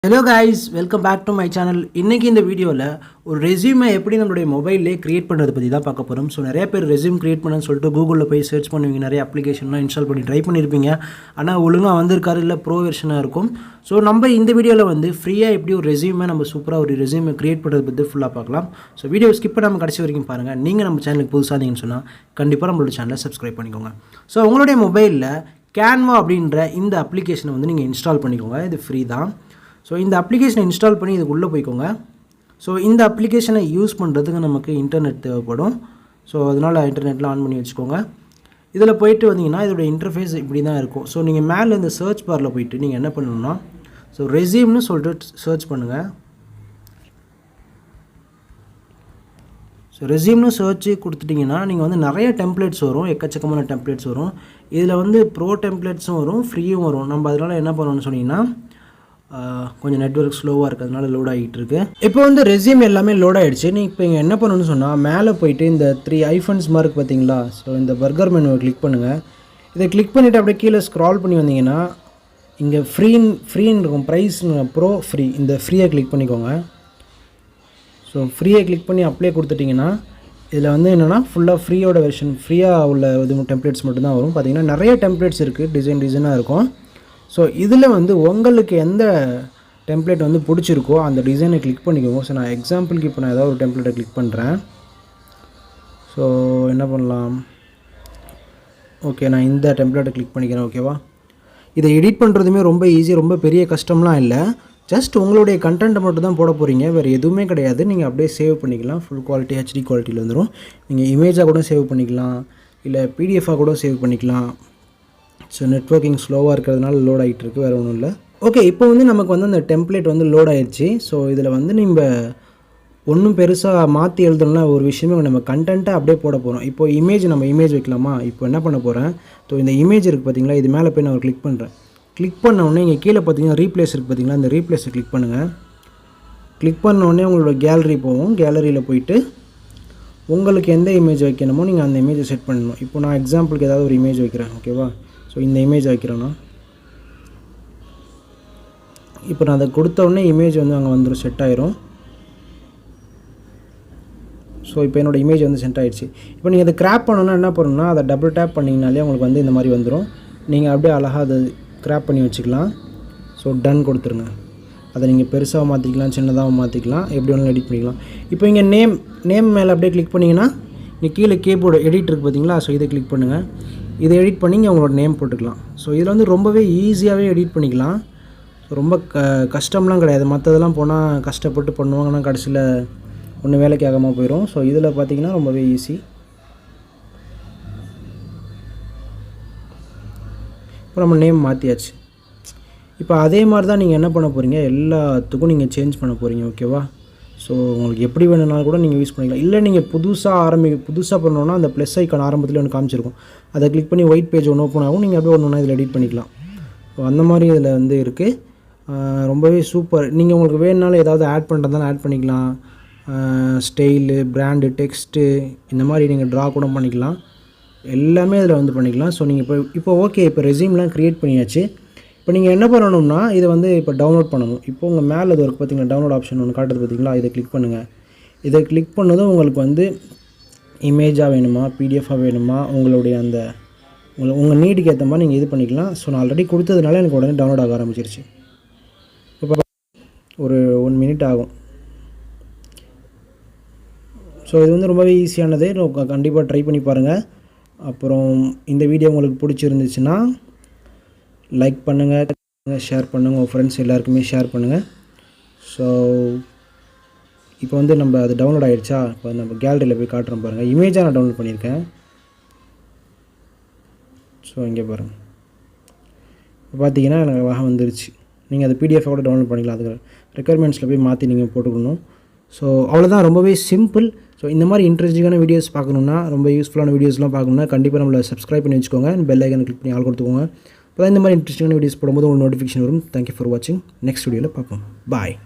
Hello guys, welcome back to my channel. இன்றைக்கி இந்த வீடியோவில் ஒரு ரெஸ்யூமை எப்படி நம்மளுடைய மொபைல்லே க்ரியேட் பண்ணுறது பற்றி தான் பார்க்க போகிறோம். ஸோ நிறைய பேர் ரெஸ்யூம் க்ரியேட் பண்ணுன்னு சொல்லிட்டு கூகுளில் போய் சர்ச் பண்ணுவீங்க, நிறைய அப்ளிகேஷன்லாம் இன்ஸ்டால் பண்ணி ட்ரை பண்ணியிருப்பீங்க. ஆனால் ஒழுங்காக வந்திருக்காரு, இல்லை ப்ரோ வெர்ஷனாக இருக்கும். ஸோ நம்ம இந்த வீடியோவில் வந்து ஃப்ரீயாக எப்படி ஒரு ரெஸ்யூமை நம்ம சூப்பராக ஒரு ரெஸ்யூமை க்ரியேட் பண்ணுறது பற்றி ஃபுல்லாக பார்க்கலாம். ஸோ வீடியோ ஸ்கிப் பண்ணாமல் கடைசி வரைக்கும் பாருங்கள். நீங்கள் நம்ம சேனலுக்கு புதுசாக இருந்தீங்கன்னு சொன்னால் கண்டிப்பாக நம்மளோட சேனலை சப்ஸ்கிரைப் பண்ணிக்கோங்க. ஸோ உங்களுடைய மொபைலில் கேன்வா அப்படின்ற இந்த அப்ளிகேஷனை வந்து நீங்கள் இன்ஸ்டால் பண்ணிக்கோங்க. இது ஃப்ரீ தான். ஸோ இந்த அப்ளிகேஷனை இன்ஸ்டால் பண்ணி இதுக்குள்ளே போய்க்கோங்க. ஸோ இந்த அப்ளிகேஷனை யூஸ் பண்ணுறதுக்கு நமக்கு இன்டர்நெட் தேவைப்படும். ஸோ அதனால் இன்டர்நெட்டில் ஆன் பண்ணி வச்சுக்கோங்க. இதில் போயிட்டு வந்தீங்கன்னா இதோட இன்டர்ஃபேஸ் இப்படி தான் இருக்கும். ஸோ நீங்கள் மேலே இந்த சர்ச் பாரில் போயிட்டு நீங்கள் என்ன பண்ணணும்னா ஸோ ரெஸ்யூம்னு சொல்லிட்டு சர்ச் பண்ணுங்கள். ஸோ ரெஸ்யூம்னு சர்ச் கொடுத்துட்டிங்கன்னா நீங்கள் வந்து நிறைய டெம்ப்ளேட்ஸ் வரும், எக்கச்சக்கமான டெம்ப்ளேட்ஸ் வரும். இதில் வந்து ப்ரோ டெம்ப்ளேட்ஸும் வரும், ஃப்ரீயும் வரும். நம்ம அதனால் என்ன பண்ணணும்னு சொன்னீங்கன்னா கொஞ்சம் நெட்வொர்க் ஸ்லோவாக இருக்கிறதுனால லோட் ஆகிட்டு இருக்கு. இப்போ வந்து ரெஸ்யூம் எல்லாமே லோட் ஆகிடுச்சு. நீங்கள் இப்போ இங்கே என்ன பண்ணணும்னு சொன்னால் மேலே போயிட்டு இந்த 3 ஐஃபன்ஸ் மார்க் பார்த்தீங்களா, ஸோ இந்த பர்கர் மெனுவை கிளிக் பண்ணுங்கள். இதை கிளிக் பண்ணிவிட்டு அப்படியே கீழே ஸ்க்ரால் பண்ணி வந்தீங்கன்னா இங்கே ஃப்ரீன்னு இருக்கும், ப்ரைஸ் ப்ரோ ஃப்ரீ, இந்த ஃப்ரீயை கிளிக் பண்ணிக்கோங்க. ஸோ ஃப்ரீயை கிளிக் பண்ணி அப்ளை கொடுத்துட்டிங்கன்னா இதில் வந்து என்னென்னா ஃபுல்லாக ஃப்ரீயோட வெர்ஷன், ஃப்ரீயாக உள்ள இது டெம்ப்ளேட்ஸ் மட்டும்தான் வரும். பார்த்தீங்கன்னா நிறைய டெம்ப்ளேட்ஸ் இருக்குது, டிசைனாக இருக்கும். ஸோ இதில் வந்து உங்களுக்கு எந்த டெம்ப்ளேட் வந்து பிடிச்சிருக்கோ அந்த டிசைனை கிளிக் பண்ணிக்கோங்க. ஸோ நான் எக்ஸாம்பிளுக்கு இப்போ நான் ஏதாவது ஒரு டெம்ப்ளேட்டை கிளிக் பண்ணுறேன். ஸோ என்ன பண்ணலாம், ஓகே நான் இந்த டெம்ப்ளேட்டை கிளிக் பண்ணிக்கிறேன். ஓகேவா, இதை எடிட் பண்ணுறதுமே ரொம்ப ஈஸி, ரொம்ப பெரிய கஷ்டம்லாம் இல்லை. ஜஸ்ட் உங்களுடைய கண்டென்ட்டை மட்டும் தான் போட போகிறீங்க, வேறு எதுவுமே கிடையாது. நீங்கள் அப்படியே சேவ் பண்ணிக்கலாம். ஃபுல் குவாலிட்டி ஹெச்டி குவாலிட்டியில் வந்துடும். நீங்கள் இமேஜாக கூட சேவ் பண்ணிக்கலாம், இல்லை பிடிஎஃபாக கூட சேவ் பண்ணிக்கலாம். ஸோ நெட்வொர்க்கிங் ஸ்லோவாக இருக்கிறதுனால லோட் ஆகிட்டு இருக்குது, வேறு ஒன்றும் இல்லை. ஓகே, இப்போ வந்து நமக்கு வந்து அந்த டெம்ப்ளேட் வந்து லோட் ஆகிடுச்சு. ஸோ இதில் வந்து நம்ம ஒன்றும் பெருசாக மாற்றி எழுதணும்னா ஒரு விஷயமே நம்ம கண்டென்ட்டை அப்படியே போட போகிறோம். இப்போ நம்ம இமேஜ் வைக்கலாமா, இப்போ என்ன பண்ண போகிறேன், ஸோ இந்த இமேஜ் இருக்குது பார்த்தீங்களா, இது மேலே போய் நான் கிளிக் பண்ணுறேன். கிளிக் பண்ண உடனே இங்கே கீழே பார்த்தீங்கன்னா ரீப்ளேஸ் இருக்குது பார்த்தீங்களா, இந்த ரீப்ளேஸை கிளிக் பண்ணுங்கள். கிளிக் பண்ண உடனே உங்களோட கேலரி போகும். கேலரியில் போயிட்டு உங்களுக்கு எந்த இமேஜ் வைக்கணுமோ நீங்கள் அந்த இமேஜை செட் பண்ணணும். இப்போ நான் எக்ஸாம்பிளுக்கு ஏதாவது ஒரு இமேஜ் வைக்கிறேன். ஓகேவா, ஸோ இந்த இமேஜ் வைக்கிறேன்னா இப்போ நான் அதை கொடுத்த உடனே இமேஜ் வந்து அங்கே வந்துடும், செட் ஆயிரும். ஸோ இப்போ என்னோடய இமேஜ் வந்து செட் ஆகிடுச்சு. இப்போ நீங்கள் அதை கிராப் பண்ணணுன்னா என்ன பண்ணணும்னா அதை டபுள் டேப் பண்ணிங்கனாலே உங்களுக்கு வந்து இந்த மாதிரி வந்துடும். நீங்கள் அப்படியே அழகாக அதை கிராப் பண்ணி வச்சுக்கலாம். ஸோ டன் கொடுத்துருங்க. அதை நீங்கள் பெருசாக மாற்றிக்கலாம், சின்னதாக மாற்றிக்கலாம், எப்படி வேணாலும் எடிட் பண்ணிக்கலாம். இப்போ இங்கே நேம் மேலே அப்படியே கிளிக் பண்ணிங்கன்னா இங்கே கீழே கீபோர்டு எடிட் இருக்குது பார்த்தீங்களா, ஸோ இதை கிளிக் பண்ணுங்கள். இதை எடிட் பண்ணி இங்கே உங்களோட நேம் போட்டுக்கலாம். ஸோ இதில் வந்து ரொம்பவே ஈஸியாகவே எடிட் பண்ணிக்கலாம். ஸோ ரொம்ப கஷ்டம்லாம் கிடையாது. மற்றதெல்லாம் போனால் கஷ்டப்பட்டு பண்ணுவாங்கன்னா கடைசியில் ஒன்றும் வேலைக்கு ஆகாமல் போயிடும். ஸோ இதில் பார்த்தீங்கன்னா ரொம்பவே ஈஸி. இப்போ நம்ம நேம் மாற்றியாச்சு. இப்போ அதே மாதிரி தான் நீங்கள் என்ன பண்ண போகிறீங்க, எல்லாத்துக்கும் நீங்கள் சேஞ்ச் பண்ண போகிறீங்க. ஓகேவா, ஸோ உங்களுக்கு எப்படி வேணும்னாலும் கூட நீங்கள் யூஸ் பண்ணிக்கலாம். இல்லை நீங்கள் புதுசாக பண்ணணுன்னா அந்த ப்ளஸ் ஐக்கான் ஆரம்பத்தில் ஒன்று காமிச்சிருக்கும், அதை கிளிக் பண்ணி ஒயிட் பேஜ் ஒன்று ஓப்பன் ஆகும். நீங்கள் அப்படியே ஒன்று இதில் எடிட் பண்ணிக்கலாம். ஸோ அந்த மாதிரி இதில் வந்து இருக்குது. ரொம்பவே சூப்பர். நீங்கள் உங்களுக்கு வேணுனாலும் ஏதாவது ஆட் பண்ணுறதாலும் ஆட் பண்ணிக்கலாம். ஸ்டைலு, பிராண்டு, டெக்ஸ்ட்டு, இந்த மாதிரி நீங்கள் ட்ரா கூட பண்ணிக்கலாம். எல்லாமே இதில் வந்து பண்ணிக்கலாம். ஸோ நீங்கள் இப்போ ஓகே, இப்போ ரெஸ்யூம்லாம் க்ரியேட் பண்ணியாச்சு. இப்போ நீங்கள் என்ன பண்ணணும்னா இதை வந்து இப்போ டவுன்லோட் பண்ணணும். இப்போ உங்கள் மேலே இது இருக்குது பார்த்தீங்களா, டவுன்லோட் ஆப்ஷன் ஒன்று காட்டுறது பார்த்தீங்களா, இதை கிளிக் பண்ணுங்கள். இதை கிளிக் பண்ணதும் உங்களுக்கு வந்து இமேஜாக வேணுமா, பிடிஎஃபாக வேணுமா, உங்களுடைய அந்த உங்கள் நீடுக்கு ஏற்ற மாதிரி நீங்கள் இது பண்ணிக்கலாம். ஸோ நான் ஆல்ரெடி கொடுத்ததுனால எனக்கு உடனே டவுன்லோட் ஆக ஆரம்பிச்சிருச்சு. இப்போ ஒரு 1 மினிட் ஆகும். ஸோ இது வந்து ரொம்பவே ஈஸியானது, கண்டிப்பாக ட்ரை பண்ணி பாருங்கள். அப்புறம் இந்த வீடியோ உங்களுக்கு பிடிச்சிருந்துச்சுன்னா லைக் பண்ணுங்கள், ஷேர் பண்ணுங்கள், உங்கள் ஃப்ரெண்ட்ஸ் எல்லாருக்குமே ஷேர் பண்ணுங்கள். ஸோ இப்போ வந்து நம்ம அது டவுன்லோட் ஆகிடுச்சா, இப்போ நம்ம கேலரியில் போய் காட்டுறோம் பாருங்கள். இமேஜாக நான் டவுன்லோட் பண்ணியிருக்கேன். ஸோ இங்கே பாருங்கள், இப்போ பார்த்தீங்கன்னா எனக்கு வந்துருச்சு. நீங்கள் அது பிடிஎஃபாக கூட டவுன்லோட் பண்ணிக்கலாம். அதுக்கு ரெக்குயர்மெண்ட்ஸில் போய் மாற்றி நீங்கள் போட்டுக்கணும். ஸோ அவ்வளோதான், ரொம்பவே சிம்பிள். ஸோ இந்த மாதிரி இன்ட்ரெஸ்டிங்கான வீடியோஸ் பார்க்கணுன்னா, ரொம்ப யூஸ்ஃபுல்லான வீடியோஸ்லாம் பார்க்கணுன்னா கண்டிப்பாக நம்மளை சப்ஸ்கிரைப் பண்ணி வச்சுக்கோங்க. பெல் ஐக்கனை கிளிக் பண்ணி ஆள் கொடுத்துக்கோங்க. அப்போ தான் இந்த மாதிரி இன்ட்ரெஸ்டிங்கான வீடியோஸ் போடும்போது உங்களுக்கு நோட்டிஃபிகேஷன் வரும். தேங்க்யூ ஃபார் வாட்சிங். நெக்ஸ்ட் வீடியோவில் பார்ப்போம். பாய்.